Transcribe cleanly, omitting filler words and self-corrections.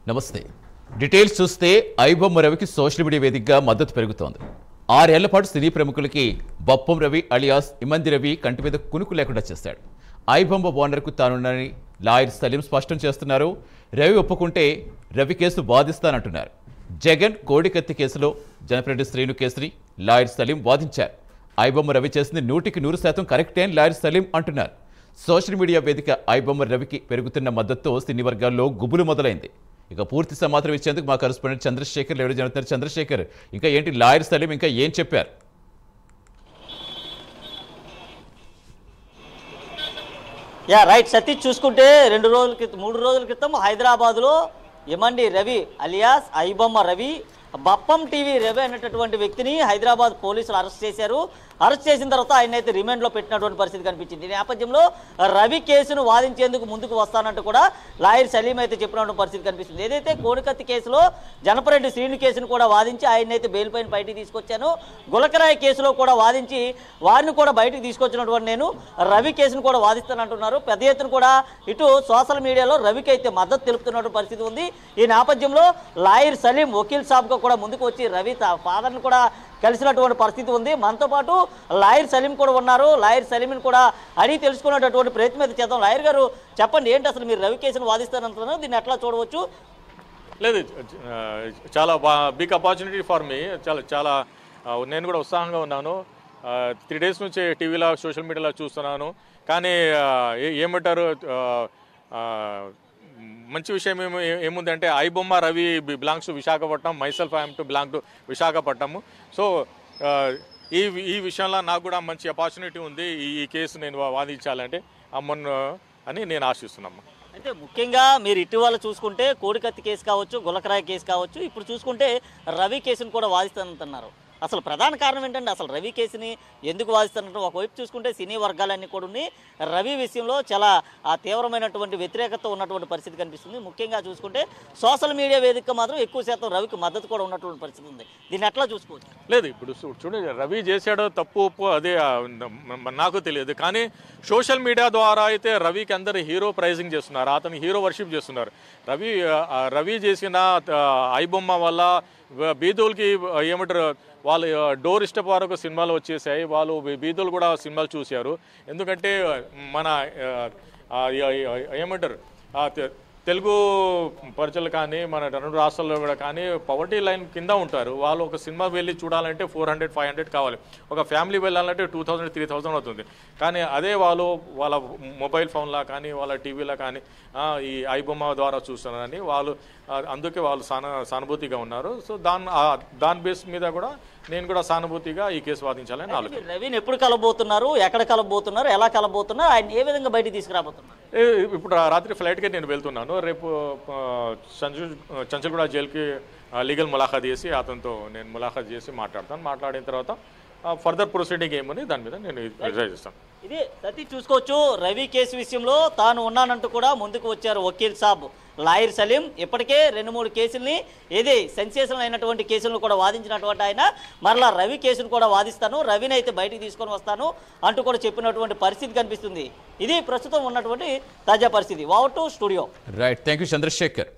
నమస్తే. డీటెయిల్స్ చూస్తే ఐబొమ్మ రవికి సోషల్ మీడియా వేదికగా మద్దతు పెరుగుతోంది. 6 ఏళ్ల పాటు సినీ ప్రముఖులకి బప్పం రవి అలియాస్ ఇమంది రవి కంటి మీద కునుకు లేకుండా చేశాడు. ఐబొమ్మ ఓనర్కు తానున్నానని లాయర్ సలీం స్పష్టం చేస్తున్నారు. రవి ఒప్పుకుంటే రవి కేసు వాదిస్తానంటున్నారు. జగన్ కోడికత్తి కేసులో జనప్రతి శ్రీను కేసరి లాయర్ సలీం వాదించారు. ఐబొమ్మ రవి చేసింది 100% కరెక్టే అని లాయర్ సలీం అంటున్నారు. సోషల్ మీడియా వేదిక ఐబొమ్మ రవికి పెరుగుతున్న మద్దతుతో సినీ వర్గాల్లో గుబులు మొదలైంది. ఇక పూర్తి సమాచారం ఇచ్చేందుకు మా కరెస్పాండెంట్ చంద్రశేఖర్ ఎవరు జరుగుతున్నారు. చంద్రశేఖర్, ఇంకా ఏంటి లాయర్ సలీం ఇంకా ఏం చెప్పారు? రైట్ సతీష్, చూసుకుంటే 3 రోజుల క్రితం హైదరాబాద్లో ఎమండి రవి అలియాస్ ఐబొమ్మ రవి బప్పం టీవీ రవి అనేటటువంటి వ్యక్తిని హైదరాబాద్ పోలీసులు అరెస్ట్ చేశారు. అరెస్ట్ చేసిన తర్వాత ఆయన అయితే రిమాండ్లో పెట్టినటువంటి పరిస్థితి కనిపించింది. ఈ నేపథ్యంలో రవి కేసును వాదించేందుకు ముందుకు వస్తానంటూ కూడా లాయర్ సలీం అయితే చెప్పినటువంటి పరిస్థితి కనిపిస్తుంది. ఏదైతే కోడికత్తి కేసులో జనపరెడ్డి శ్రీను కేసును కూడా వాదించి ఆయన అయితే బెయిల్ పైన బయటికి తీసుకొచ్చాను, గులకరాయి కేసులో కూడా వాదించి వారిని కూడా బయటికి తీసుకొచ్చినటువంటి నేను రవి కేసును కూడా వాదిస్తానంటున్నారు. పెద్ద ఎత్తున కూడా ఇటు సోషల్ మీడియాలో రవికి అయితే మద్దతు తెలుపుతున్నటువంటి పరిస్థితి ఉంది. ఈ నేపథ్యంలో లాయర్ సలీం వకీల్ సాబ్గా కూడా ముందుకు వచ్చి రవి ఫాదర్ని కూడా కలిసినటువంటి పరిస్థితి ఉంది. మనతో పాటు లాయర్ సలీం కూడా ఉన్నారు. లాయర్ సలీంని కూడా అడిగి తెలుసుకునేటటువంటి ప్రయత్నం అయితే చేద్దాం. లాయర్ గారు, చెప్పండి, ఏంటి అసలు మీరు రవి కేసును వాదిస్తానంటున్నారు, దీన్ని ఎట్లా చూడవచ్చు? లేదు, చాలా బిగ్ ఆపర్చునిటీ ఫర్ మీ. చాలా నేను కూడా ఉత్సాహంగా ఉన్నాను. 3 days నుంచి టీవీలో సోషల్ మీడియాలో చూస్తున్నాను. కానీ ఏమంటారు, మంచి విషయం ఏముందంటే iBomma Ravi belongs to Visakhapatnam, myself I'm to belong to Visakhapatnam. So ఈ విషయంలో నాకు కూడా మంచి ఆపర్చునిటీ ఉంది. ఈ కేసు నేను వాదించాలంటే అమ్మను అని నేను ఆశిస్తున్నాను. అయితే ముఖ్యంగా మీరు ఇటీవల చూసుకుంటే కోడికత్తి కేసు కావచ్చు, గులకరాయి కేసు కావచ్చు, ఇప్పుడు చూసుకుంటే రవి కేసును కూడా వాదిస్తానంటున్నారు. అసలు ప్రధాన కారణం ఏంటంటే అసలు రవి కేసుని ఎందుకు వాదిస్తున్నట్టు ఒకవైపు చూసుకుంటే సినీ వర్గాలన్నీ కూడా రవి విషయంలో చాలా తీవ్రమైనటువంటి వ్యతిరేకత ఉన్నటువంటి పరిస్థితి కనిపిస్తుంది. ముఖ్యంగా చూసుకుంటే సోషల్ మీడియా వేదిక మాత్రం ఎక్కువ శాతం రవికి మద్దతు కూడా ఉన్నటువంటి పరిస్థితి ఉంది. దీన్ని ఎట్లా చూసుకోవచ్చు? లేదు, ఇప్పుడు చూడండి, రవి చేశాడో తప్పు ఒప్పు అదే నాకు తెలియదు. కానీ సోషల్ మీడియా ద్వారా అయితే రవికి అందరు హీరో ప్రైజింగ్ చేస్తున్నారు, అతను హీరో వర్షిప్ చేస్తున్నారు. రవి చేసిన ఐబొమ్మ వల్ల బీదోల్కి ఏమంటారు, వాళ్ళు డోర్ స్టెప్ వరకు సినిమాలు వచ్చేసాయి. వాళ్ళు బీదోలు కూడా సినిమాలు చూశారు. ఎందుకంటే మన ఏమంటారు తెలుగు ప్రజలు కానీ మన 2 రాష్ట్రాల్లో కూడా కానీ పవర్టీ లైన్ కింద ఉంటారు. వాళ్ళు ఒక సినిమా వెళ్ళి చూడాలంటే 400-500 కావాలి. ఒక ఫ్యామిలీ వెళ్ళాలంటే 2000-3000 అవుతుంది. కానీ అదే వాళ్ళ మొబైల్ ఫోన్లా కానీ వాళ్ళ టీవీలో కానీ ఈ ఐబొమ్మ ద్వారా చూస్తున్నారని అందుకే వాళ్ళు సానుభూతిగా ఉన్నారు. సో దాని బేస్ మీద కూడా నేను కూడా సానుభూతిగా ఈ కేసు వాదించాలని ఆలోచన. రవిని ఎప్పుడు కలబోతున్నారు, ఎక్కడ కలబోతున్నారు, ఎలా కలబోతున్నారు, ఆయన ఏ విధంగా బయటికి తీసుకురాబోతున్నారు? ఇప్పుడు రాత్రి ఫ్లైట్కి నేను వెళ్తున్నాను. రేపు చంచల్గూడ జైలుకి లీగల్ ములాఖాత్ చేసి అతనితో నేను ములాఖాత్ చేసి మాట్లాడిన తర్వాత ఫర్దర్ ప్రొసీడింగ్ ఏమని దాని మీద నేను రిజైవ్ చేస్తాను. ఇది సతీష్, చూసుకోవచ్చు, రవి కేసు విషయంలో తాను ఉన్నానంటూ కూడా ముందుకు వచ్చారు వకీల్ సాబ్ లాయర్ సలీం. ఇప్పటికే 2-3 కేసుల్ని సెన్సేషనల్ అయినటువంటి కేసులను కూడా వాదించినటువంటి ఆయన మరలా రవి కేసును కూడా వాదిస్తాను, రవిని అయితే బయటికి తీసుకొని వస్తాను అంటూ కూడా చెప్పినటువంటి పరిస్థితి కనిపిస్తుంది. ఇది ప్రస్తుతం ఉన్నటువంటి తాజా పరిస్థితి. Over to studio. Right, thank you Chandrasekhar.